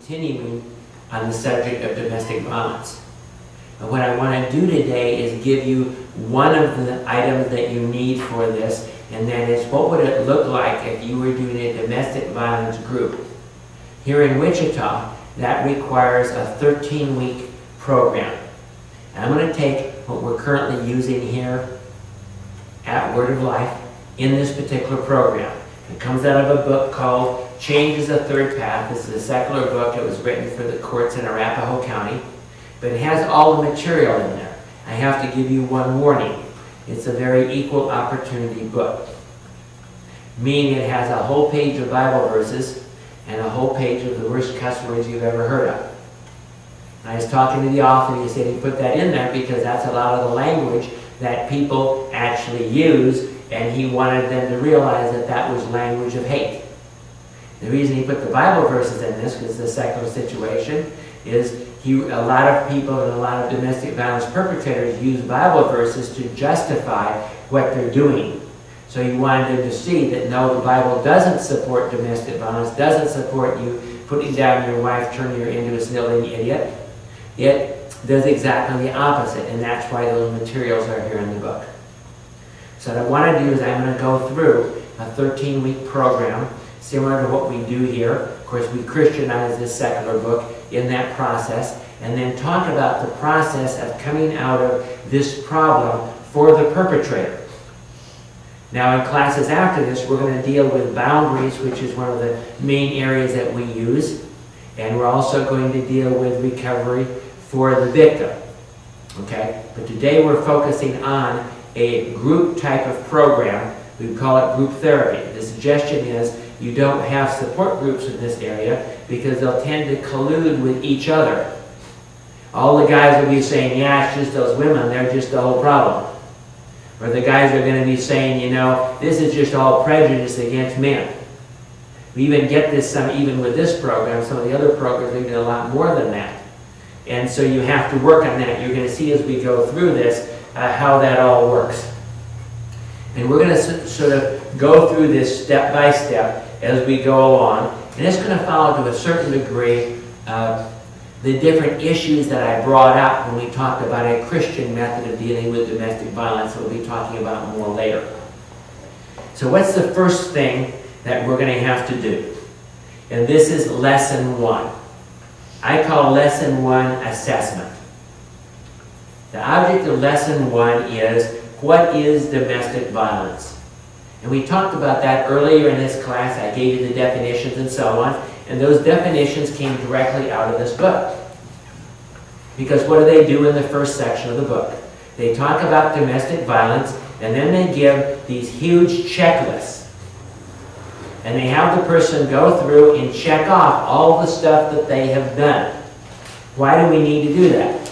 continuing on the subject of domestic violence. And what I want to do today is give you one of the items that you need for this, and that is, what would it look like if you were doing a domestic violence group? Here in Wichita, that requires a 13-week program. And I'm going to take what we're currently using here at Word of Life in this particular program. It comes out of a book called Change is the Third Path. This is a secular book. It was written for the courts in Arapahoe County. But it has all the material in there. I have to give you one warning. It's a very equal opportunity book. Meaning it has a whole page of Bible verses and a whole page of the worst cuss words you've ever heard of. And I was talking to the author, and he said he put that in there because that's a lot of the language that people actually use, and he wanted them to realize that that was language of hate. The reason he put the Bible verses in this, because it's a secular situation, is a lot of people and a lot of domestic violence perpetrators use Bible verses to justify what they're doing. So he wanted them to see that no, the Bible doesn't support domestic violence, doesn't support you putting down your wife, turning her into a snilling idiot. It does exactly the opposite, and that's why those materials are here in the book. So what I want to do is I'm going to go through a 13-week program, similar to what we do here. Of course, we Christianize this secular book in that process, and then talk about the process of coming out of this problem for the perpetrator. Now, in classes after this, we're going to deal with boundaries, which is one of the main areas that we use, and we're also going to deal with recovery for the victim. Okay? But today we're focusing on a group type of program. We call it group therapy. The suggestion is you don't have support groups in this area because they'll tend to collude with each other. All the guys will be saying, yeah, it's just those women, they're just the whole problem. Or the guys are going to be saying, you know, this is just all prejudice against men. We even get this even with this program. Some of the other programs, we do a lot more than that. And so you have to work on that. You're going to see as we go through this how that all works. And we're going to sort of go through this step by step as we go along. And it's going to follow to a certain degree the different issues that I brought up when we talked about a Christian method of dealing with domestic violence that we'll be talking about more later. So what's the first thing that we're going to have to do? And this is lesson 1. I call lesson 1 assessment. The object of lesson 1 is, what is domestic violence? And we talked about that earlier in this class. I gave you the definitions and so on. And those definitions came directly out of this book. Because what do they do in the first section of the book? They talk about domestic violence, and then they give these huge checklists. And they have the person go through and check off all the stuff that they have done. Why do we need to do that?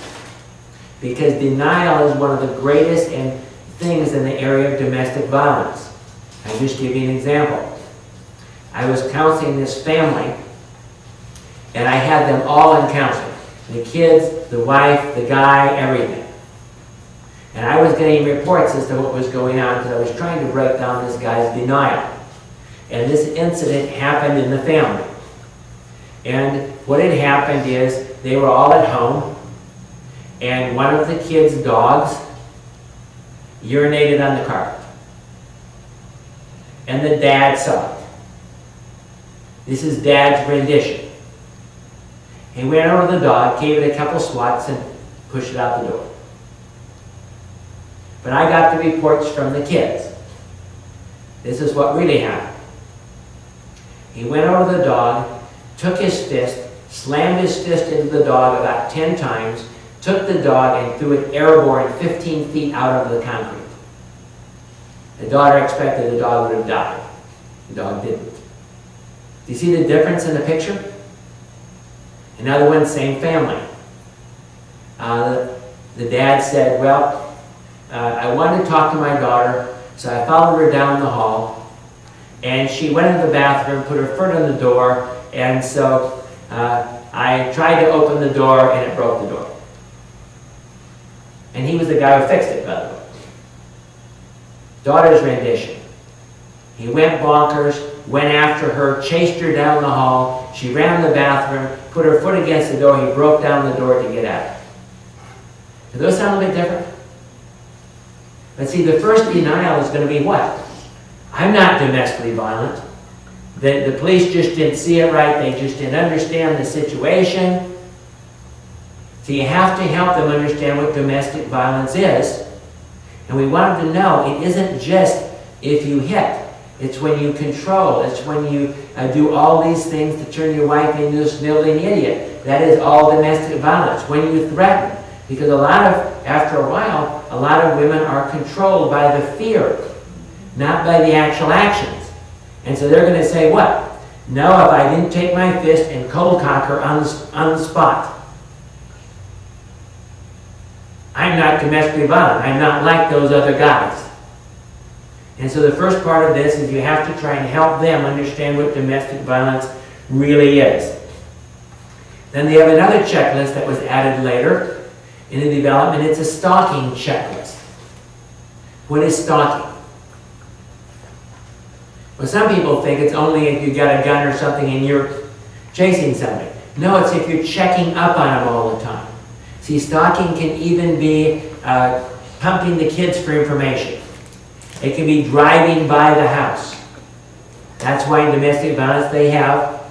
Because denial is one of the greatest things in the area of domestic violence. I'll just give you an example. I was counseling this family, and I had them all in counseling. The kids, the wife, the guy, everything. And I was getting reports as to what was going on because I was trying to break down this guy's denial. And this incident happened in the family. And what had happened is they were all at home, and one of the kids' dogs urinated on the carpet. And the dad saw it. This is Dad's rendition. He went over to the dog, gave it a couple swats, and pushed it out the door. But I got the reports from the kids. This is what really happened. He went over to the dog, took his fist, slammed his fist into the dog about 10 times, took the dog and threw it airborne 15 feet out of the concrete. The daughter expected the dog would have died. The dog didn't. Do you see the difference in the picture? Another one, same family. The dad said, well, I wanted to talk to my daughter, so I followed her down the hall, and she went into the bathroom, put her foot in the door, and so I tried to open the door, and it broke the door. And he was the guy who fixed it, by the way. Daughter's rendition. He went bonkers, went after her, chased her down the hall. She ran to the bathroom, put her foot against the door. He broke down the door to get out. Do those sound a bit different? But see, the first denial is going to be what? I'm not domestically violent. The police just didn't see it right. They just didn't understand the situation. So you have to help them understand what domestic violence is. And we want them to know it isn't just if you hit. It's when you control. It's when you do all these things to turn your wife into a sniveling idiot. That is all domestic violence. When you threaten. Because after a while, a lot of women are controlled by the fear, not by the actual actions. And so they're going to say what? No, if I didn't take my fist and cold cock her on the spot. I'm not domestically violent. I'm not like those other guys. And so the first part of this is you have to try and help them understand what domestic violence really is. Then they have another checklist that was added later in the development. It's a stalking checklist. What is stalking? Well, some people think it's only if you got a gun or something and you're chasing somebody. No, it's if you're checking up on them all the time. See, stalking can even be pumping the kids for information. It can be driving by the house. That's why in domestic violence they have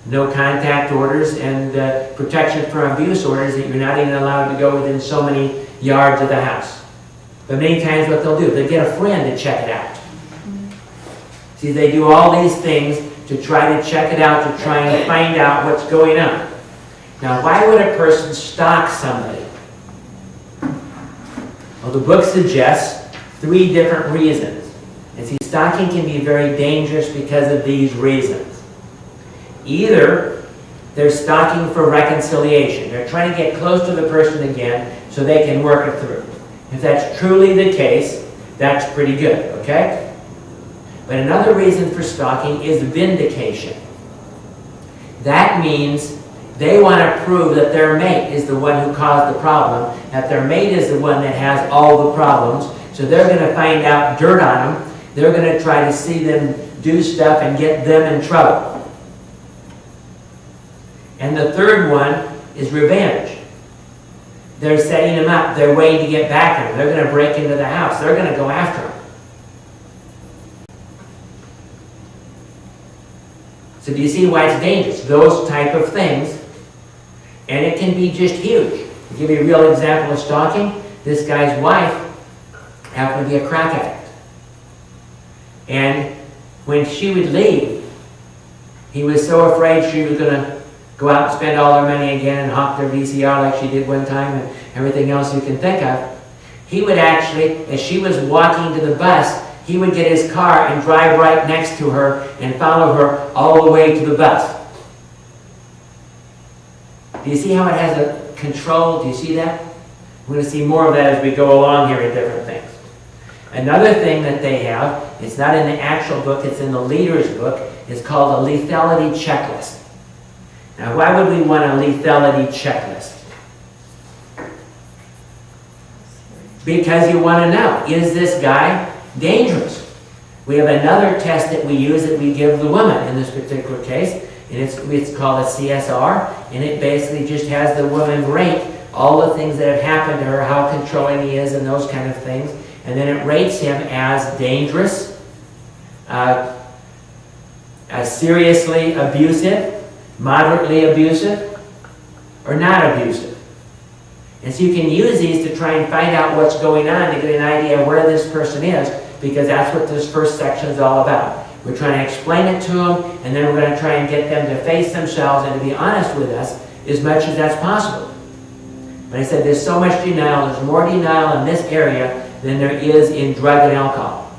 no contact orders and protection from abuse orders, that you're not even allowed to go within so many yards of the house. But many times what they'll do, they get a friend to check it out. See, they do all these things to try to check it out, to try and find out what's going on. Now, why would a person stalk somebody? Well, the book suggests 3 different reasons. And see, stalking can be very dangerous because of these reasons. Either they're stalking for reconciliation. They're trying to get close to the person again so they can work it through. If that's truly the case, that's pretty good, okay? But another reason for stalking is vindication. That means they want to prove that their mate is the one who caused the problem, that their mate is the one that has all the problems, so they're going to find out dirt on them. They're going to try to see them do stuff and get them in trouble. And the third one is revenge. They're setting them up. They're waiting to get back at them. They're going to break into the house. They're going to go after them. So do you see why it's dangerous? Those type of things. And it can be just huge. To give you a real example of stalking, this guy's wife happened to be a crack addict. And when she would leave, he was so afraid she was going to go out and spend all her money again and hawk their VCR like she did one time and everything else you can think of. He would actually, as she was walking to the bus, he would get his car and drive right next to her and follow her all the way to the bus. Do you see how it has a control? Do you see that? We're going to see more of that as we go along here in different things. Another thing that they have, it's not in the actual book, it's in the leader's book, is called a lethality checklist. Now, why would we want a lethality checklist? Because you want to know, is this guy dangerous? We have another test that we use that we give the woman in this particular case, and it's called a CSR, and it basically just has the woman rate all the things that have happened to her, how controlling he is, and those kind of things, and then it rates him as dangerous, as seriously abusive, moderately abusive, or not abusive. And so you can use these to try and find out what's going on, to get an idea of where this person is, because that's what this first section is all about. We're trying to explain it to them, and then we're going to try and get them to face themselves and to be honest with us as much as that's possible. But I said there's so much denial, there's more denial in this area than there is in drug and alcohol.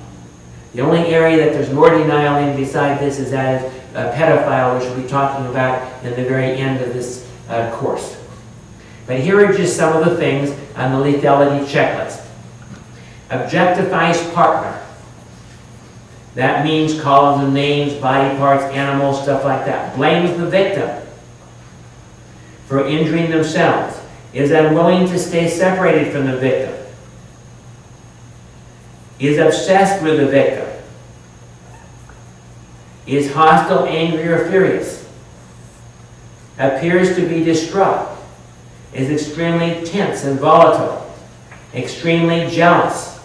The only area that there's more denial in beside this is that of a pedophile, which we'll be talking about in the very end of this course. But here are just some of the things on the lethality checklist. Objectifies partner. That means calling them names, body parts, animals, stuff like that. Blames the victim for injuring themselves. Is unwilling to stay separated from the victim. Is obsessed with the victim. is hostile, angry, or furious, appears to be distraught, is extremely tense and volatile, extremely jealous,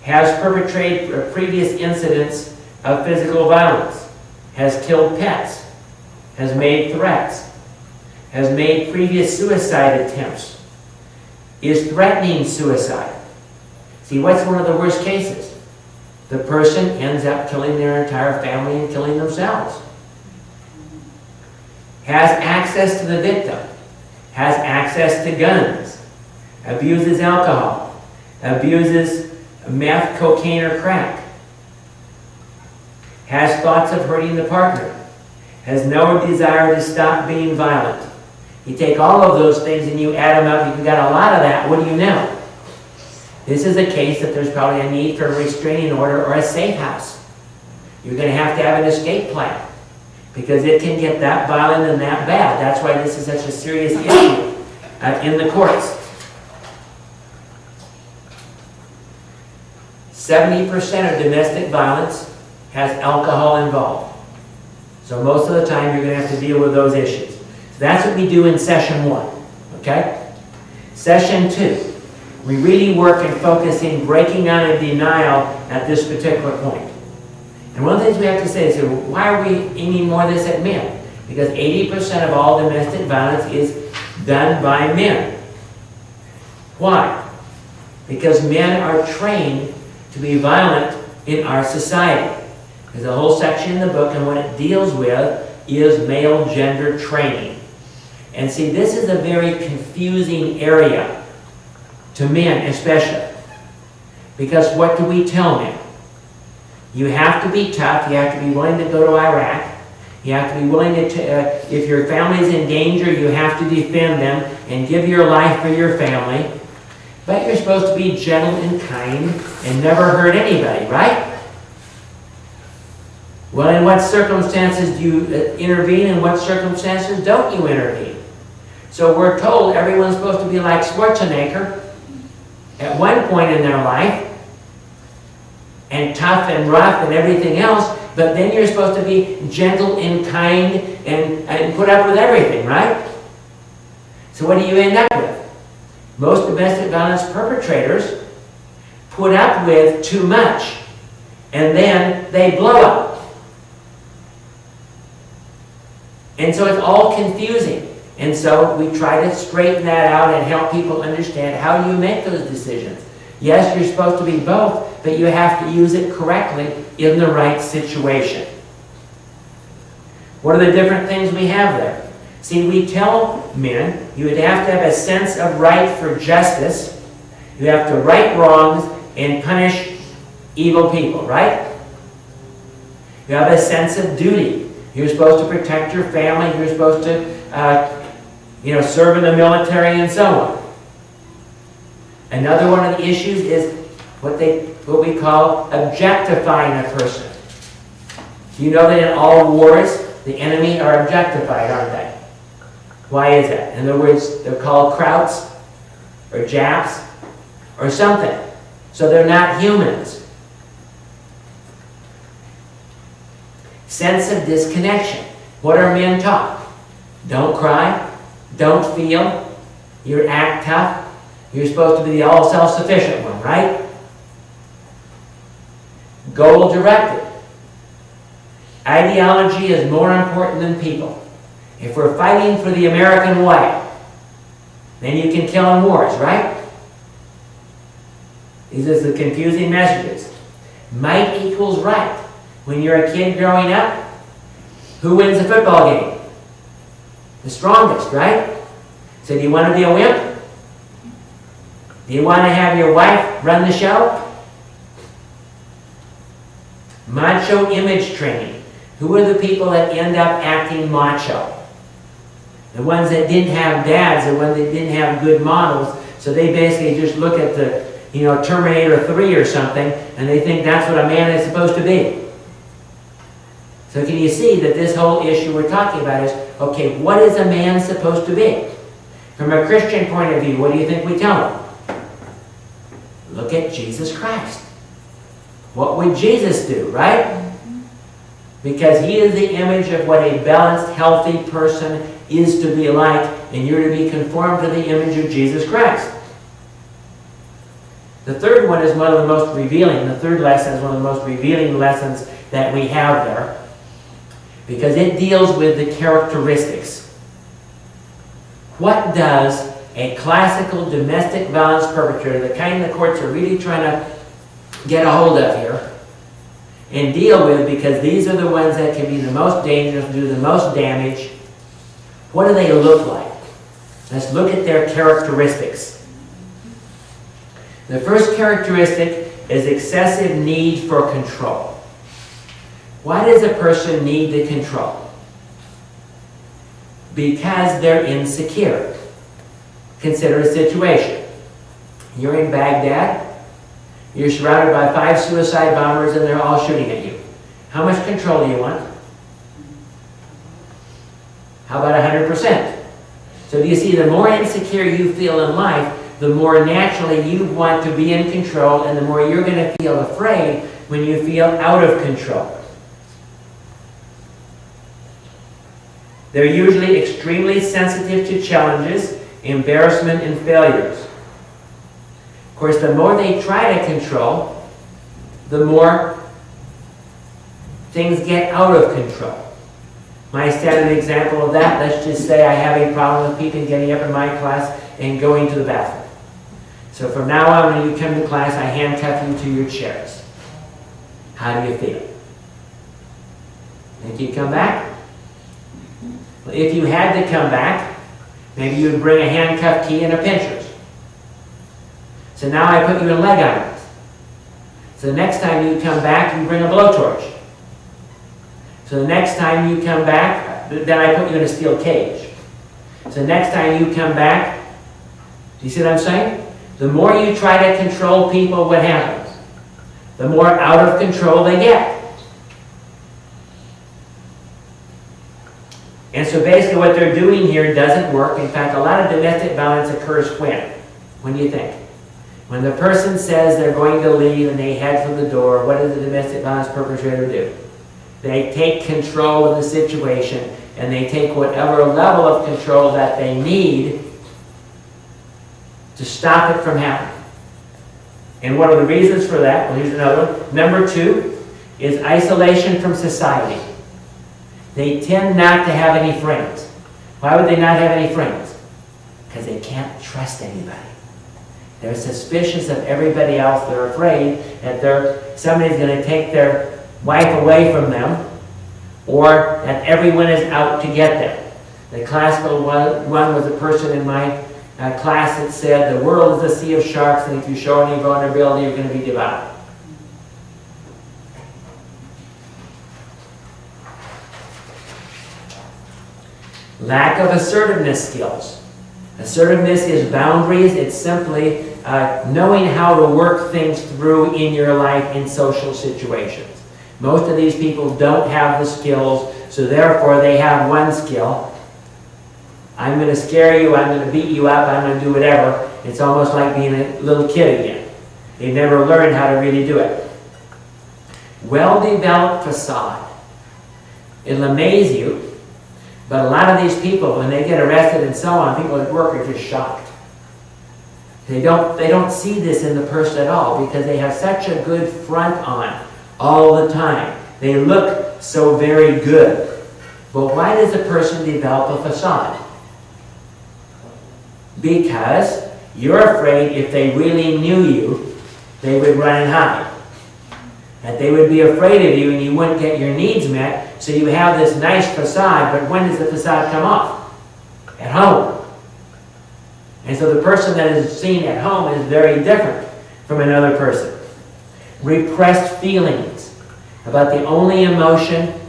has perpetrated previous incidents of physical violence, has killed pets, has made threats, has made previous suicide attempts, is threatening suicide. See, what's one of the worst cases? The person ends up killing their entire family and killing themselves. Has access to the victim, has access to guns, abuses alcohol, abuses meth, cocaine, or crack, has thoughts of hurting the partner, has no desire to stop being violent. You take all of those things and you add them up, you've got a lot of that. What do you know? This is a case that there's probably a need for a restraining order or a safe house. You're going to have an escape plan because it can get that violent and that bad. That's why this is such a serious issue in the courts. 70% of domestic violence has alcohol involved. So most of the time you're going to have to deal with those issues. So that's what we do in session 1. Okay? Session 2. We really work in focusing, breaking out of denial at this particular point. And one of the things we have to say is, why are we aiming more of this at men? Because 80% of all domestic violence is done by men. Why? Because men are trained to be violent in our society. There's a whole section in the book, and what it deals with is male gender training. And see, this is a very confusing area to men especially. Because what do we tell men? You have to be tough. You have to be willing to go to Iraq. You have to be willing to, if your family is in danger, you have to defend them and give your life for your family. But you're supposed to be gentle and kind and never hurt anybody, right? Well, in what circumstances do you intervene and what circumstances don't you intervene? So we're told everyone's supposed to be like Schwarzenegger at one point in their life, and tough and rough and everything else, but then you're supposed to be gentle and kind and put up with everything, right? So what do you end up with? Most domestic violence perpetrators put up with too much, and then they blow up. And so it's all confusing. And so we try to straighten that out and help people understand how do you make those decisions. Yes, you're supposed to be both, but you have to use it correctly in the right situation. What are the different things we have there? See, we tell men you would have to have a sense of right for justice. You have to right wrongs and punish evil people, right? You have a sense of duty. You're supposed to protect your family. You're supposed to serve in the military and so on. Another one of the issues is what we call objectifying a person. You know that in all wars, the enemy are objectified, aren't they? Why is that? In other words, they're called Krauts or Japs or something. So they're not humans. Sense of disconnection. What are men taught? Don't cry. Don't feel. You act tough. You're supposed to be the all self-sufficient one, right? Goal-directed. Ideology is more important than people. If we're fighting for the American way, then you can kill in wars, right? These are the confusing messages. Might equals right. When you're a kid growing up, who wins the football game? The strongest, right? So do you want to be a wimp? Do you want to have your wife run the show? Macho image training. Who are the people that end up acting macho? The ones that didn't have dads, the ones that didn't have good models, so they basically just look at the, Terminator 3 or something, and they think that's what a man is supposed to be. So can you see that this whole issue we're talking about is, okay, what is a man supposed to be? From a Christian point of view, what do you think we tell him? Look at Jesus Christ. What would Jesus do, right? Because he is the image of what a balanced, healthy person is to be like, and you're to be conformed to the image of Jesus Christ. The third one is one of the most revealing. The third lesson is one of the most revealing lessons that we have there, because it deals with the characteristics. What does a classical domestic violence perpetrator, the kind the courts are really trying to get a hold of here and deal with, because these are the ones that can be the most dangerous, do the most damage, what do they look like? Let's look at their characteristics. The first characteristic is excessive need for control. Why does a person need the control? Because they're insecure. Consider a situation. You're in Baghdad. You're surrounded by 5 suicide bombers and they're all shooting at you. How much control do you want? How about 100%? So do you see, the more insecure you feel in life, the more naturally you want to be in control, and the more you're going to feel afraid when you feel out of control. They're usually extremely sensitive to challenges, embarrassment, and failures. Of course, the more they try to control, the more things get out of control. My standard example of that, let's just say I have a problem with people getting up in my class and going to the bathroom. So from now on, when you come to class, I handcuff you to your chairs. How do you feel? Think you'd come back? Well, if you had to come back, maybe you would bring a handcuff key and a pinchers. So now I put you in leg irons. So the next time you come back, you bring a blowtorch. So the next time you come back, then I put you in a steel cage. So the next time you come back, do you see what I'm saying? The more you try to control people, what happens? The more out of control they get. And so basically what they're doing here doesn't work. In fact, a lot of domestic violence occurs when? When do you think? When the person says they're going to leave and they head for the door, what does the domestic violence perpetrator do? They take control of the situation, and they take whatever level of control that they need to stop it from happening. And what are the reasons for that? Well, here's another one. Number 2 is isolation from society. They tend not to have any friends. Why would they not have any friends? Because they can't trust anybody. They're suspicious of everybody else. They're afraid that somebody's going to take their wife away from them, or that everyone is out to get them. The classical one was a person in my class that said, the world is a sea of sharks, and if you show any vulnerability, you're going to be devoured. Lack of assertiveness skills. Assertiveness is boundaries. It's simply knowing how to work things through in your life in social situations. Most of these people don't have the skills, so therefore they have one skill. I'm going to scare you, I'm going to beat you up, I'm going to do whatever. It's almost like being a little kid again. They never learned how to really do it. Well-developed facade. It'll amaze you, but a lot of these people, when they get arrested and so on, people at work are just shocked. They don't see this in the person at all, because they have such a good front on all the time. They look so very good. But why does a person develop a facade? Because you're afraid if they really knew you, they would run and hide. That they would be afraid of you and you wouldn't get your needs met, so you have this nice facade, but when does the facade come off? At home. And so the person that is seen at home is very different from another person. Repressed feelings. About the only emotion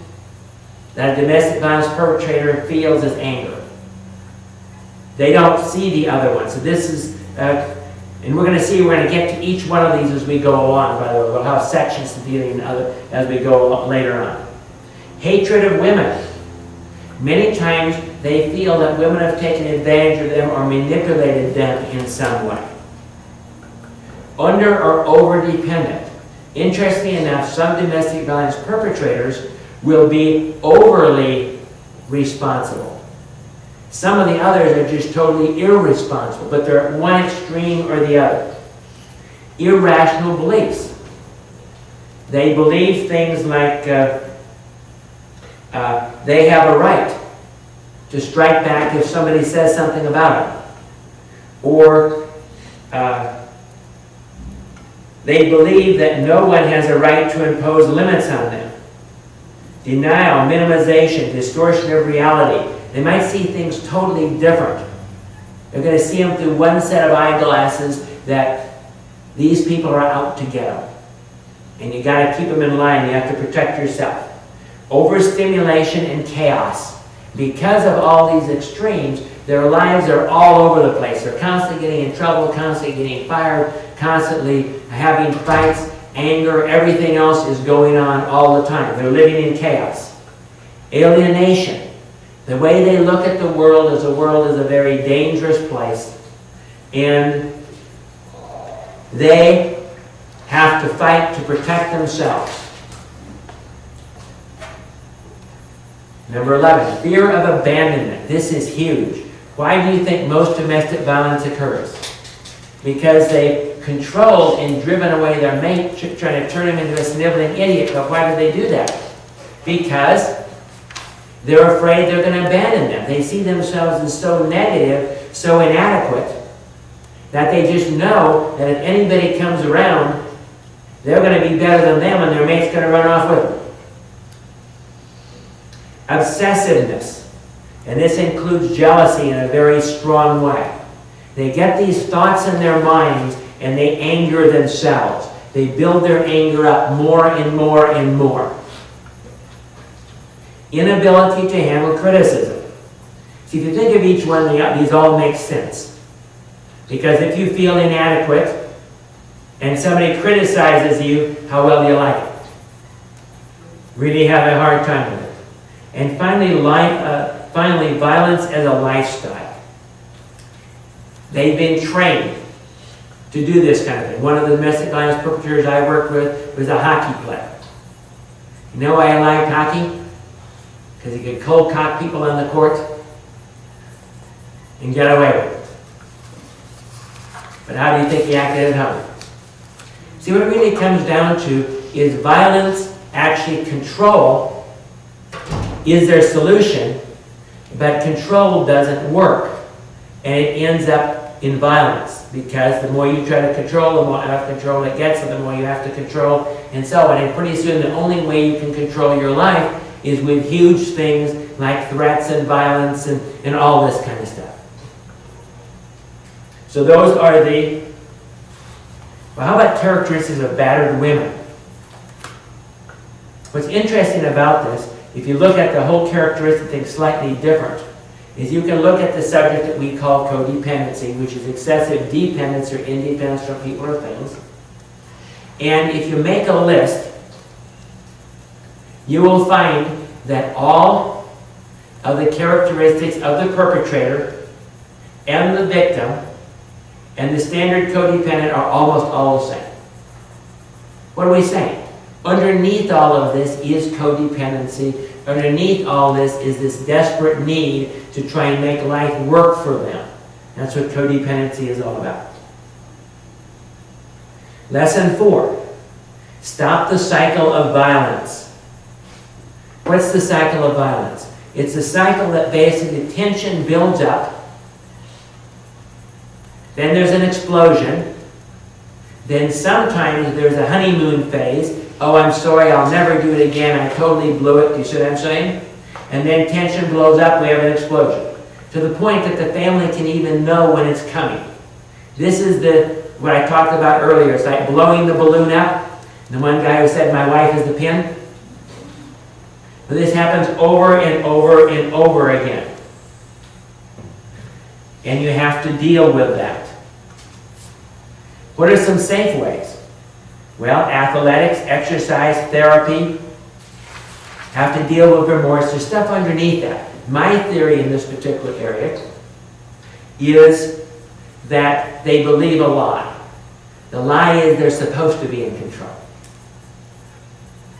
that a domestic violence perpetrator feels is anger. They don't see the other one. So this is, and we're going to see, we're going to get to each one of these as we go along, by the way. We'll have sections to deal in other as we go later on. Hatred of women. Many times they feel that women have taken advantage of them or manipulated them in some way. Under or over dependent. Interestingly enough, some domestic violence perpetrators will be overly responsible. Some of the others are just totally irresponsible, but they're at one extreme or the other. Irrational beliefs. They believe things like they have a right to strike back if somebody says something about them. Or they believe that no one has a right to impose limits on them. Denial, minimization, distortion of reality. They might see things totally different. They're going to see them through one set of eyeglasses that these people are out to get them. And you got to keep them in line. You have to protect yourself. Overstimulation and chaos. Because of all these extremes, their lives are all over the place. They're constantly getting in trouble, constantly getting fired, constantly having fights, anger, everything else is going on all the time. They're living in chaos. Alienation. The way they look at the world is a very dangerous place. And they have to fight to protect themselves. Number 11, fear of abandonment. This is huge. Why do you think most domestic violence occurs? Because they've controlled and driven away their mate, trying to turn him into a sniveling idiot. But why do they do that? Because they're afraid they're going to abandon them. They see themselves as so negative, so inadequate, that they just know that if anybody comes around, they're going to be better than them and their mate's going to run off with them. Obsessiveness. And this includes jealousy in a very strong way. They get these thoughts in their minds and they anger themselves. They build their anger up more and more and more. Inability to handle criticism. See, if you think of each one, these all make sense. Because if you feel inadequate and somebody criticizes you, how well do you like it? Really have a hard time with it. And finally, violence as a lifestyle. They've been trained to do this kind of thing. One of the domestic violence perpetrators I worked with was a hockey player. You know why I liked hockey? Because he could cold cock people on the court and get away with it. But how do you think he acted at home? See, what it really comes down to is violence, actually control, is their solution, but control doesn't work. And it ends up in violence, because the more you try to control, the more out of control it gets, and the more you have to control, and so on. And pretty soon the only way you can control your life is with huge things like threats and violence and all this kind of stuff. So those are the... Well, how about characteristics of battered women? What's interesting about this, if you look at the whole characteristic thing slightly different, is you can look at the subject that we call codependency, which is excessive dependence or independence from people or things. And if you make a list, you will find that all of the characteristics of the perpetrator and the victim and the standard codependent are almost all the same. What are we saying? Underneath all of this is codependency. Underneath all this is this desperate need to try and make life work for them. That's what codependency is all about. Lesson 4. Stop the cycle of violence. What's the cycle of violence? It's a cycle that basically tension builds up. Then there's an explosion. Then sometimes there's a honeymoon phase. Oh, I'm sorry, I'll never do it again. I totally blew it. Do you see what I'm saying? And then tension blows up, we have an explosion. To the point that the family can even know when it's coming. This is what I talked about earlier. It's like blowing the balloon up. The one guy who said, my wife is the pin. But this happens over and over and over again. And you have to deal with that. What are some safe ways? Well, athletics, exercise, therapy. Have to deal with remorse. There's stuff underneath that. My theory in this particular area is that they believe a lie. The lie is they're supposed to be in control.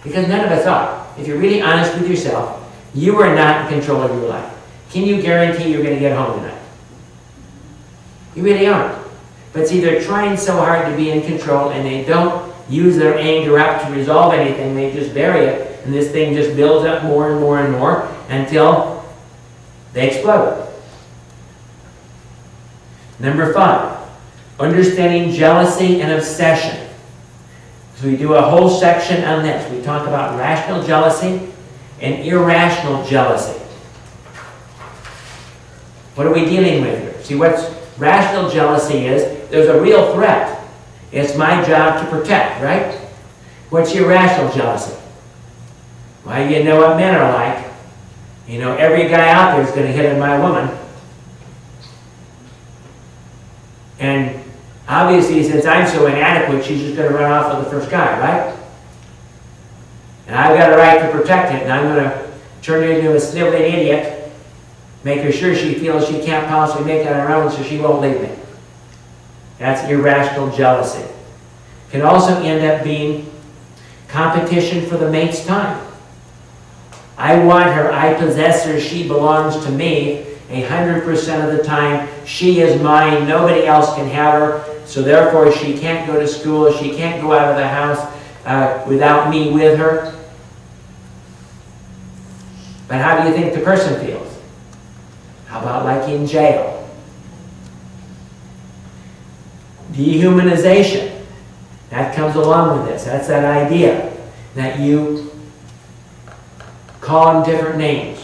Because none of us are. If you're really honest with yourself, you are not in control of your life. Can you guarantee you're going to get home tonight? You really aren't. But see, they're trying so hard to be in control, and they don't use their anger up to resolve anything. They just bury it, and this thing just builds up more and more and more until they explode. Number 5, understanding jealousy and obsession. So we do a whole section on this. We talk about rational jealousy and irrational jealousy. What are we dealing with here? See, what's rational jealousy is, there's a real threat. It's my job to protect, right? What's irrational jealousy? Well, you know what men are like. You know, every guy out there is going to hit on my woman. And obviously, since I'm so inadequate, she's just going to run off with the first guy, right? And I've got a right to protect it, and I'm going to turn her into a sniveling idiot, make her sure she feels she can't possibly make it on her own, so she won't leave me. That's irrational jealousy. Can also end up being competition for the mate's time. I want her, I possess her, she belongs to me 100% of the time. She is mine, nobody else can have her, so therefore she can't go to school, she can't go out of the house without me with her. But how do you think the person feels? How about like in jail? Dehumanization. That comes along with this. That's that idea that you call them different names.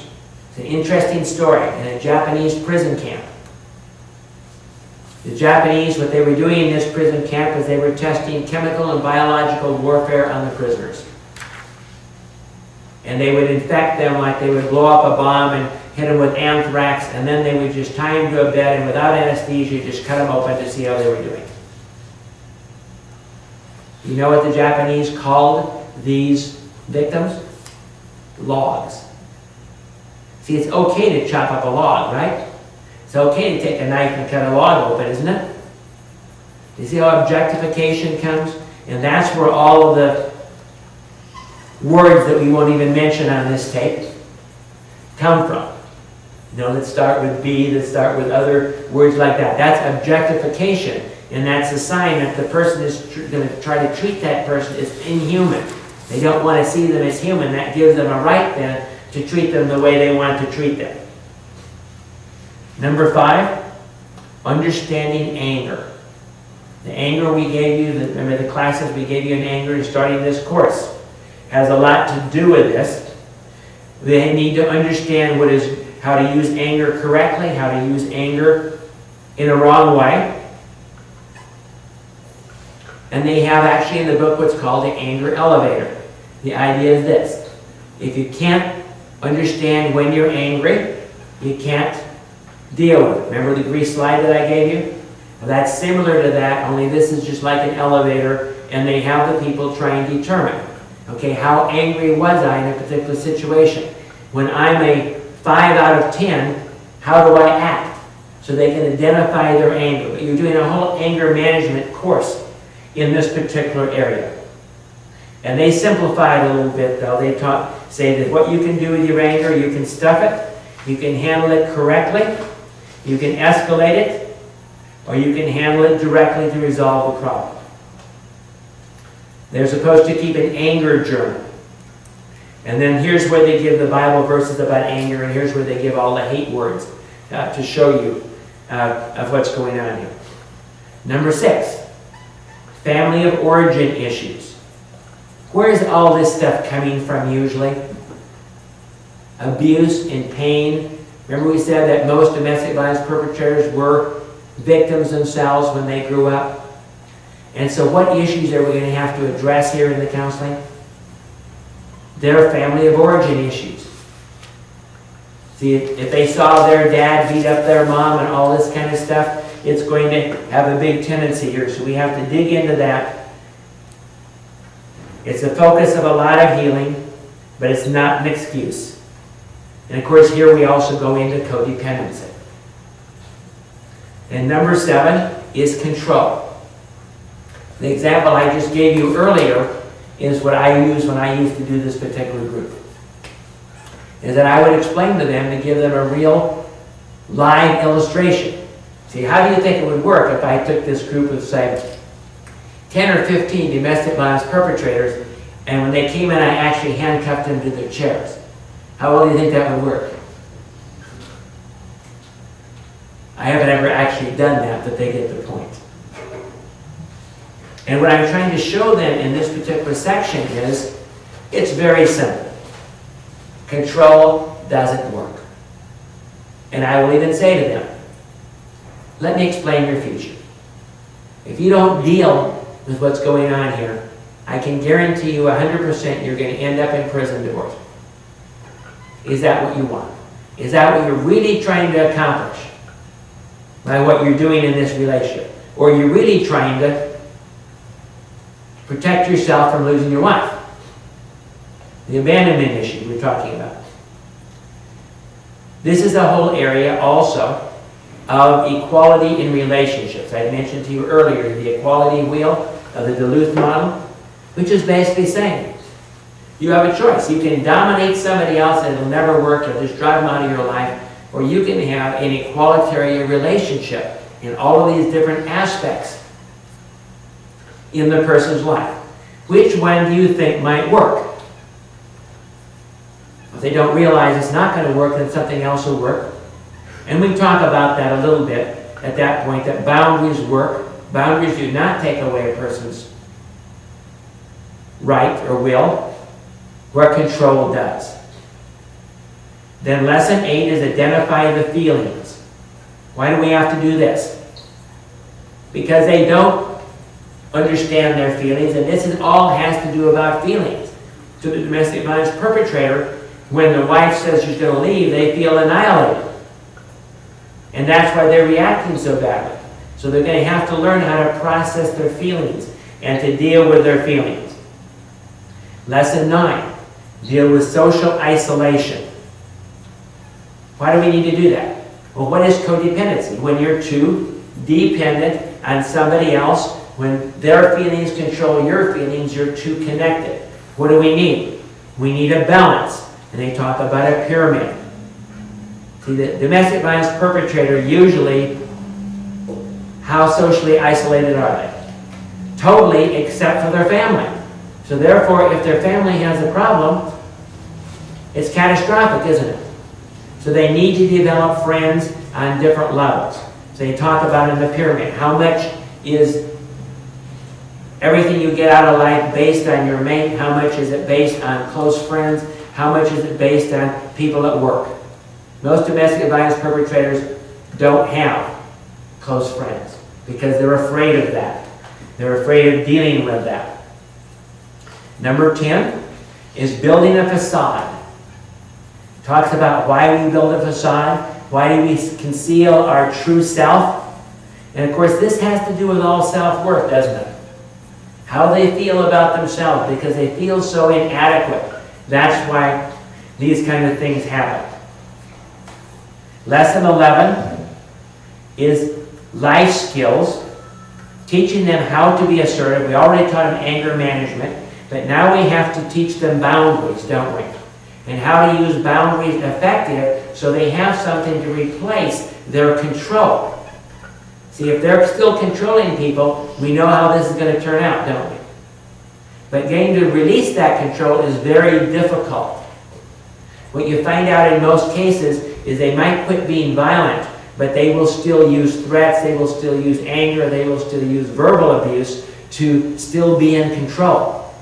It's an interesting story in a Japanese prison camp. The Japanese, what they were doing in this prison camp is they were testing chemical and biological warfare on the prisoners. And they would infect them like they would blow up a bomb and hit them with anthrax, and then they would just tie them to a bed and without anesthesia just cut them open to see how they were doing. You know what the Japanese called these victims? Logs. See, it's okay to chop up a log, right? It's okay to take a knife and cut a log open, isn't it? You see how objectification comes? And that's where all of the words that we won't even mention on this tape come from. You know, that start with B, that start with other words like that. That's objectification. And that's a sign that the person is going to try to treat that person as inhuman. They don't want to see them as human. That gives them a right then to treat them the way they want to treat them. Number 5, understanding anger. The anger we gave you, remember the classes we gave you in anger in starting this course, has a lot to do with this. They need to understand how to use anger correctly, how to use anger in a wrong way. And they have actually in the book what's called the anger elevator. The idea is this: if you can't understand when you're angry, you can't deal with it. Remember the grease slide that I gave you? Well, that's similar to that, only this is just like an elevator, and they have the people try and determine, okay, how angry was I in a particular situation? When I'm a 5 out of 10, how do I act? So they can identify their anger. But you're doing a whole anger management course in this particular area. And they simplify it a little bit, though. They say that what you can do with your anger, you can stuff it, you can handle it correctly, you can escalate it, or you can handle it directly to resolve the problem. They're supposed to keep an anger journal. And then here's where they give the Bible verses about anger, and here's where they give all the hate words to show you of what's going on here. Number 6, family of origin issues. Where is all this stuff coming from usually? Abuse and pain. Remember we said that most domestic violence perpetrators were victims themselves when they grew up. And so what issues are we going to have to address here in the counseling? Their family of origin issues. See, if they saw their dad beat up their mom and all this kind of stuff, it's going to have a big tendency here. So we have to dig into that. It's the focus of a lot of healing, but it's not an excuse. And of course, here we also go into codependency. And number 7 is control. The example I just gave you earlier is what I use when I used to do this particular group. Is that I would explain to them to give them a real live illustration. See, how do you think it would work if I took this group of, say, 10 or 15 domestic violence perpetrators, and when they came in, I actually handcuffed them to their chairs? How well do you think that would work? I haven't ever actually done that, but they get the point. And what I'm trying to show them in this particular section is, it's very simple. Control doesn't work. And I will even say to them, let me explain your future. If you don't deal with what's going on here, I can guarantee you 100% you're going to end up in prison divorce. Is that what you want? Is that what you're really trying to accomplish by what you're doing in this relationship? Or are you really trying to protect yourself from losing your wife? The abandonment issue we're talking about. This is a whole area also of equality in relationships. I mentioned to you earlier the equality wheel of the Duluth model, which is basically saying you have a choice. You can dominate somebody else and it'll never work. You'll just drive them out of your life. Or you can have an equalitarian relationship in all of these different aspects in the person's life. Which one do you think might work? If they don't realize it's not going to work, then something else will work. And we talk about that a little bit at that point, that boundaries work. Boundaries do not take away a person's right or will, where control does. Then lesson 8 is identify the feelings. Why do we have to do this? Because they don't understand their feelings, and this all has to do about feelings. To the domestic violence perpetrator, when the wife says she's going to leave, they feel annihilated. And that's why they're reacting so badly. So they're going to have to learn how to process their feelings and to deal with their feelings. Lesson 9. Deal with social isolation. Why do we need to do that? Well, what is codependency? When you're too dependent on somebody else, when their feelings control your feelings, you're too connected. What do we need? We need a balance. And they talk about a pyramid. See, the domestic violence perpetrator usually, how socially isolated are they? Totally, except for their family. So therefore, if their family has a problem, it's catastrophic, isn't it? So they need to develop friends on different levels. So they talk about in the pyramid, how much is everything you get out of life based on your mate? How much is it based on close friends? How much is it based on people at work? Most domestic violence perpetrators don't have close friends because they're afraid of that. They're afraid of dealing with that. Number 10 is building a facade. Talks about why we build a facade, why do we conceal our true self. And of course this has to do with all self-worth, doesn't it? How they feel about themselves, because they feel so inadequate. That's why these kind of things happen. Lesson 11 is life skills, teaching them how to be assertive. We already taught them anger management, but now we have to teach them boundaries, don't we? And how to use boundaries effective so they have something to replace their control. See, if they're still controlling people, we know how this is going to turn out, don't we? But getting to release that control is very difficult. What you find out in most cases is they might quit being violent, but they will still use threats, they will still use anger, they will still use verbal abuse to still be in control.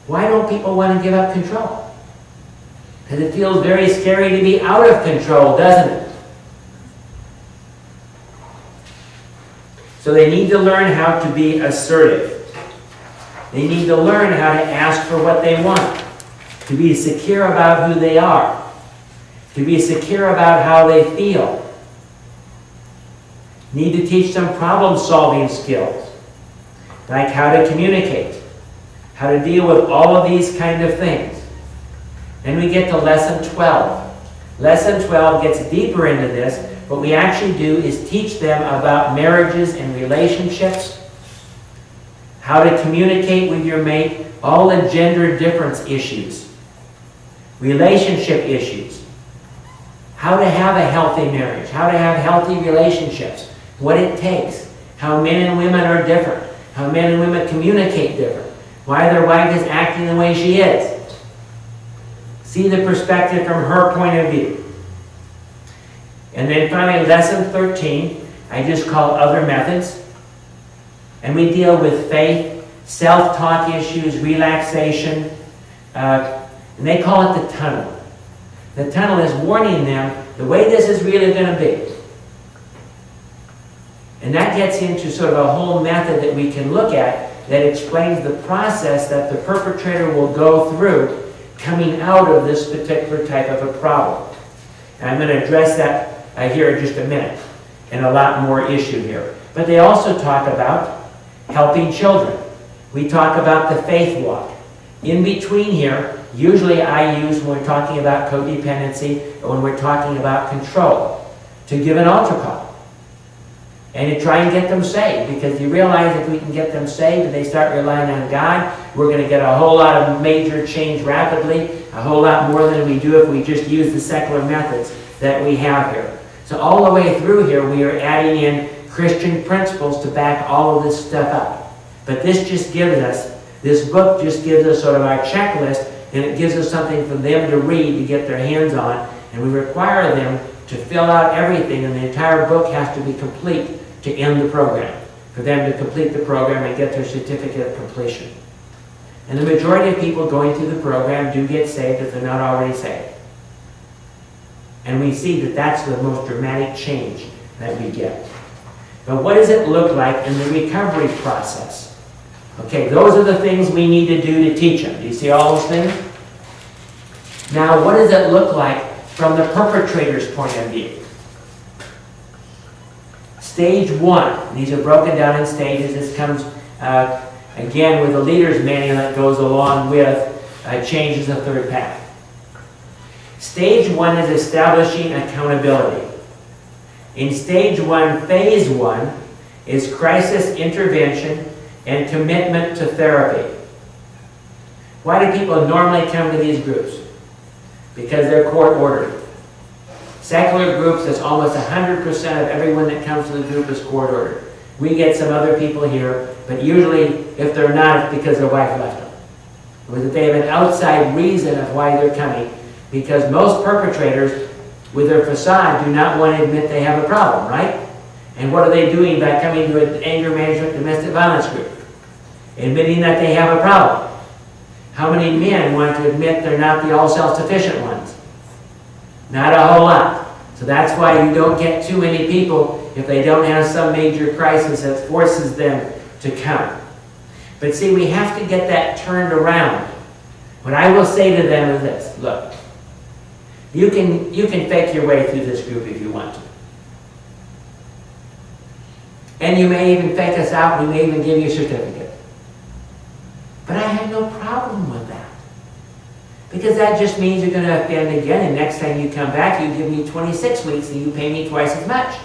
Why don't people want to give up control? Because it feels very scary to be out of control, doesn't it? So they need to learn how to be assertive. They need to learn how to ask for what they want, to be secure about who they are, to be secure about how they feel. Need to teach them problem-solving skills, like how to communicate, how to deal with all of these kind of things. Then we get to lesson 12. Lesson 12 gets deeper into this. What we actually do is teach them about marriages and relationships, how to communicate with your mate, all the gender difference issues, relationship issues, how to have a healthy marriage, how to have healthy relationships, what it takes, how men and women are different, how men and women communicate different, why their wife is acting the way she is. See the perspective from her point of view. And then finally, lesson 13, I just call other methods. And we deal with faith, self-talk issues, relaxation, and they call it the tunnel. The tunnel is warning them the way this is really going to be. And that gets into sort of a whole method that we can look at that explains the process that the perpetrator will go through coming out of this particular type of a problem. And I'm going to address that here in just a minute, and a lot more issue here. But they also talk about helping children. We talk about the faith walk. In between here, usually I use when we're talking about codependency or when we're talking about control to give an altar call. And to try and get them saved, because you realize if we can get them saved and they start relying on God, we're going to get a whole lot of major change rapidly, a whole lot more than we do if we just use the secular methods that we have here. So all the way through here, we are adding in Christian principles to back all of this stuff up. But this just gives us, this book just gives us sort of our checklist, and it gives us something for them to read, to get their hands on, and we require them to fill out everything, and the entire book has to be complete to end the program, for them to complete the program and get their certificate of completion. And the majority of people going through the program do get saved if they're not already saved. And we see that that's the most dramatic change that we get. But what does it look like in the recovery process? Okay, those are the things we need to do to teach them. Do you see all those things? Now, what does it look like from the perpetrator's point of view? Stage 1. These are broken down in stages. This comes, again, with the leader's manual that goes along with changes the third path. Stage 1 is establishing accountability. In stage 1, phase 1, is crisis intervention and commitment to therapy. Why do people normally come to these groups? Because they're court-ordered. Secular groups, it's almost 100% of everyone that comes to the group is court-ordered. We get some other people here, but usually, if they're not, it's because their wife left them. Or that they have an outside reason of why they're coming, because most perpetrators, with their facade, do not want to admit they have a problem, right? And what are they doing by coming to an anger management domestic violence group? Admitting that they have a problem. How many men want to admit they're not the all self-sufficient ones? Not a whole lot. So that's why you don't get too many people if they don't have some major crisis that forces them to come. But see, we have to get that turned around. What I will say to them is this: look, you can fake your way through this group if you want to. And you may even fake us out, we may even give you a certificate. But I have no problem with that. Because that just means you're going to offend again, and next time you come back, you give me 26 weeks and you pay me twice as much.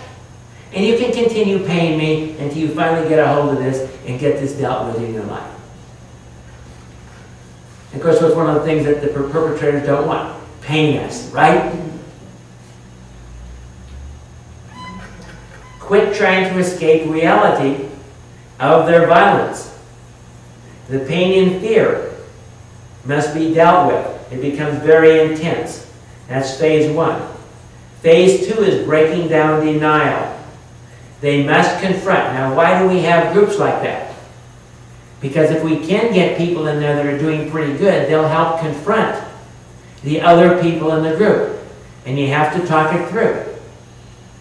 And you can continue paying me until you finally get a hold of this and get this dealt with in your life. And of course, that's one of the things that the perpetrators don't want. Paying us, right? Quit trying to escape reality of their violence. The pain and fear must be dealt with. It becomes very intense. That's phase 1. Phase 2 is breaking down denial. They must confront. Now, why do we have groups like that? Because if we can get people in there that are doing pretty good, they'll help confront the other people in the group. And you have to talk it through.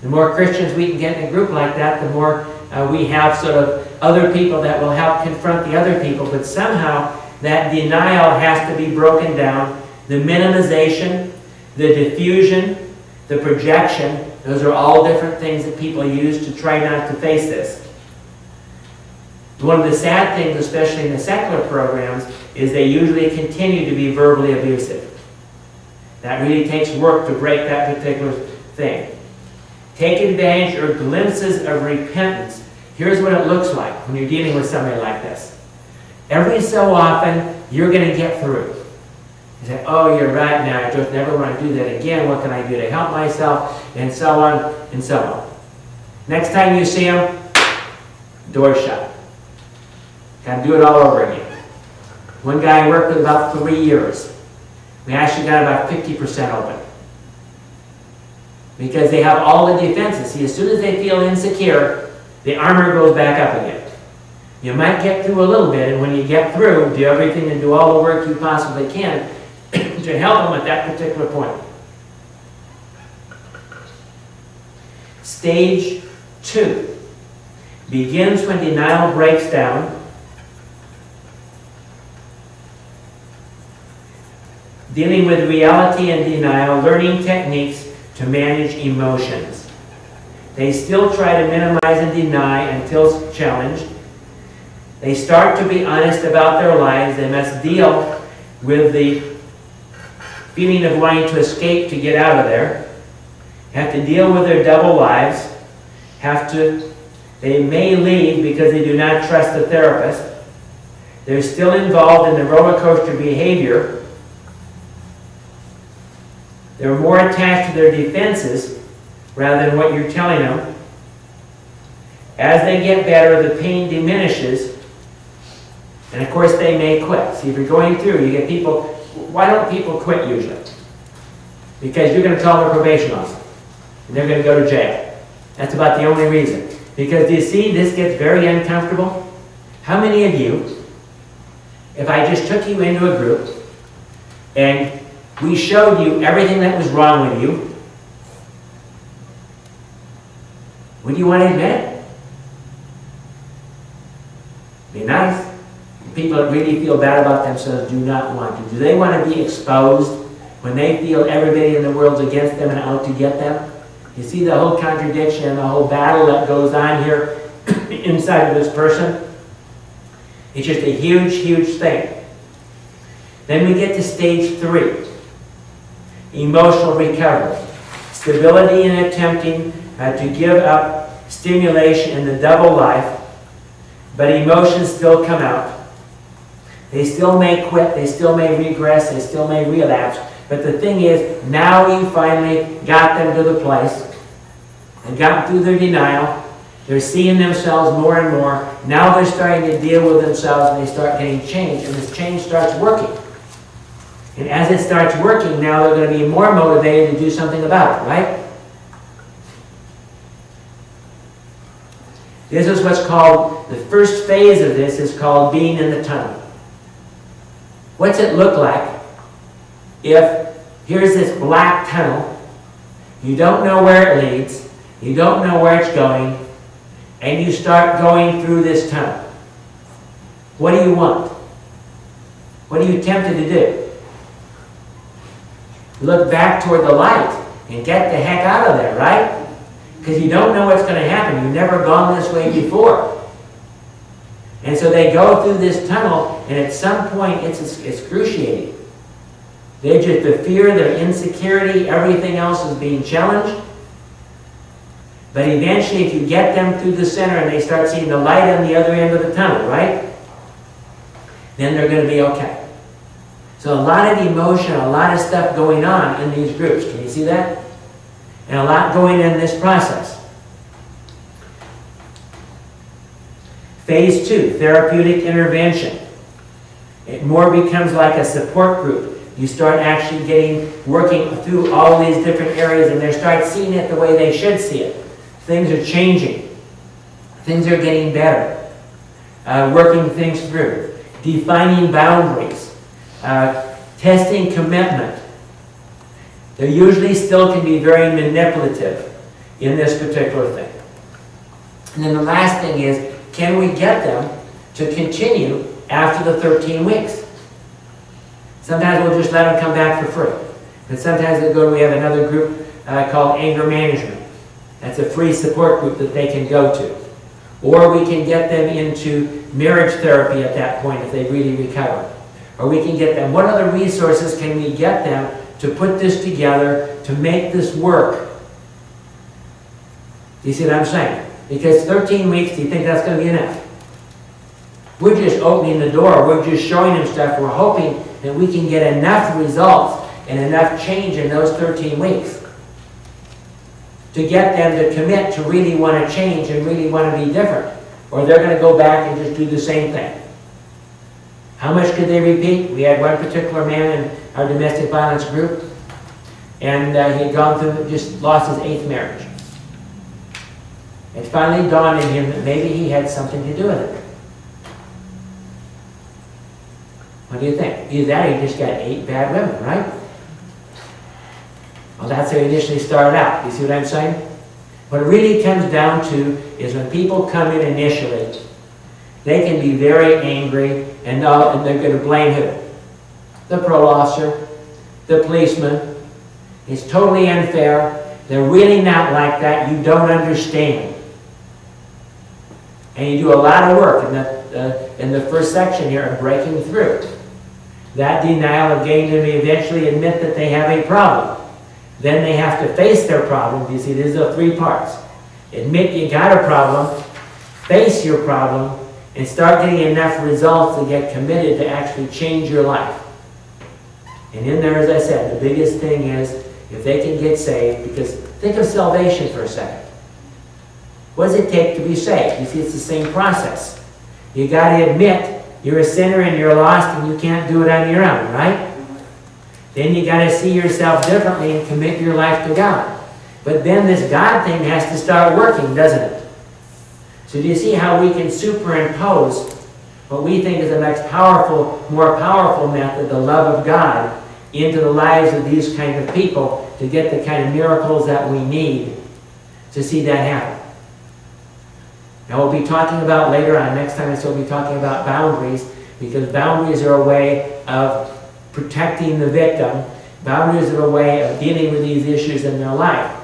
The more Christians we can get in a group like that, the more we have sort of other people that will help confront the other people. But somehow that denial has to be broken down. The minimization, the diffusion, the projection, those are all different things that people use to try not to face this. One of the sad things, especially in the secular programs, is they usually continue to be verbally abusive. That really takes work to break that particular thing. Take advantage or glimpses of repentance. Here's what it looks like when you're dealing with somebody like this. Every so often, you're going to get through. You say, oh, you're right now, I just never want to do that again. What can I do to help myself? And so on and so on. Next time you see them, door shut. Got to do it all over again. One guy I worked with about 3 years. We actually got about 50% open. Because they have all the defenses. See, as soon as they feel insecure, the armor goes back up again. You might get through a little bit, and when you get through, do everything and do all the work you possibly can to help them at that particular point. Stage 2 begins when denial breaks down. Dealing with reality and denial, learning techniques to manage emotions. They still try to minimize and deny until challenged. They start to be honest about their lives. They must deal with the feeling of wanting to escape to get out of there. Have to deal with their double lives. They may leave because they do not trust the therapist. They're still involved in the roller coaster behavior. They're more attached to their defenses rather than what you're telling them. As they get better, the pain diminishes. And of course, they may quit. See, if you're going through, you get people, why don't people quit usually? Because you're going to tell their probation officer. And they're going to go to jail. That's about the only reason. Because do you see, this gets very uncomfortable? How many of you, if I just took you into a group and we showed you everything that was wrong with you, would you want to admit it? Be nice. People that really feel bad about themselves do not want to. Do they want to be exposed when they feel everybody in the world's against them and out to get them? You see the whole contradiction and the whole battle that goes on here inside of this person? It's just a huge, huge thing. Then we get to stage 3. Emotional recovery. Stability in attempting to give up stimulation in the double life, but emotions still come out. They still may quit, they still may regress, they still may relapse, but the thing is, now you finally got them to the place and got through their denial. They're seeing themselves more and more. Now they're starting to deal with themselves and they start getting changed, and this change starts working. And as it starts working, now they're going to be more motivated to do something about it, right? This is what's called, the first phase of this is called being in the tunnel. What's it look like if here's this black tunnel, you don't know where it leads, you don't know where it's going, and you start going through this tunnel? What do you want? What are you tempted to do? Look back toward the light and get the heck out of there, right? Because you don't know what's going to happen. You've never gone this way before. And so they go through this tunnel, and at some point it's excruciating. They just, the fear, their insecurity, everything else is being challenged. But eventually, if you get them through the center and they start seeing the light on the other end of the tunnel, right? Then they're going to be okay. So a lot of emotion, a lot of stuff going on in these groups. Can you see that? And a lot going in this process. Phase 2, therapeutic intervention. It more becomes like a support group. You start actually working through all these different areas, and they start seeing it the way they should see it. Things are changing. Things are getting better. Working things through. Defining boundaries. Testing commitment. They usually still can be very manipulative in this particular thing. And then the last thing is, can we get them to continue after the 13 weeks? Sometimes we'll just let them come back for free. But sometimes we have another group called Anger Management. That's a free support group that they can go to. Or we can get them into marriage therapy at that point if they really recover. Or we can get them, what other resources can we get them to put this together, to make this work? You see what I'm saying? Because 13 weeks, do you think that's going to be enough? We're just opening the door. We're just showing them stuff. We're hoping that we can get enough results and enough change in those 13 weeks to get them to commit to really want to change and really want to be different. Or they're going to go back and just do the same thing. How much could they repeat? We had one particular man in our domestic violence group, and he had gone through, just lost his 8th marriage. It finally dawned on him that maybe he had something to do with it. What do you think? Either that or he just got 8 bad women, right? Well, that's how he initially started out. You see what I'm saying? What it really comes down to is when people come in initially, they can be very angry, and they're going to blame who? The parole officer, the policeman. It's totally unfair. They're really not like that. You don't understand. And you do a lot of work in the first section here of breaking through. That denial of getting them to eventually admit that they have a problem. Then they have to face their problem. You see, there's the 3 parts. Admit you got a problem, face your problem, and start getting enough results to get committed to actually change your life. And in there, as I said, the biggest thing is if they can get saved, because think of salvation for a second. What does it take to be saved? You see, it's the same process. You got to admit you're a sinner and you're lost and you can't do it on your own, right? Then you got to see yourself differently and commit your life to God. But then this God thing has to start working, doesn't it? So do you see how we can superimpose what we think is a much powerful, more powerful method, the love of God, into the lives of these kind of people to get the kind of miracles that we need to see that happen? Now we'll be talking about later on, next time we'll be talking about boundaries, because boundaries are a way of protecting the victim. Boundaries are a way of dealing with these issues in their life.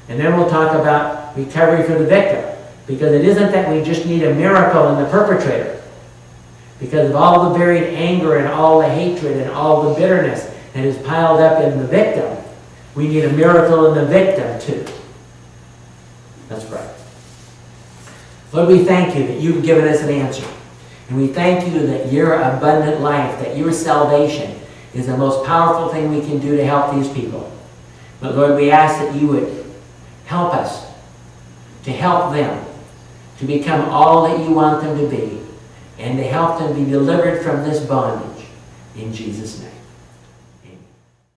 And then we'll talk about recovery for the victim, because it isn't that we just need a miracle in the perpetrator. Because of all the buried anger and all the hatred and all the bitterness that is piled up in the victim, we need a miracle in the victim too. Let's pray. Lord, we thank you that you've given us an answer. And we thank you that your abundant life, that your salvation is the most powerful thing we can do to help these people. But Lord, we ask that you would help us to help them to become all that you want them to be, and to help them be delivered from this bondage. In Jesus' name.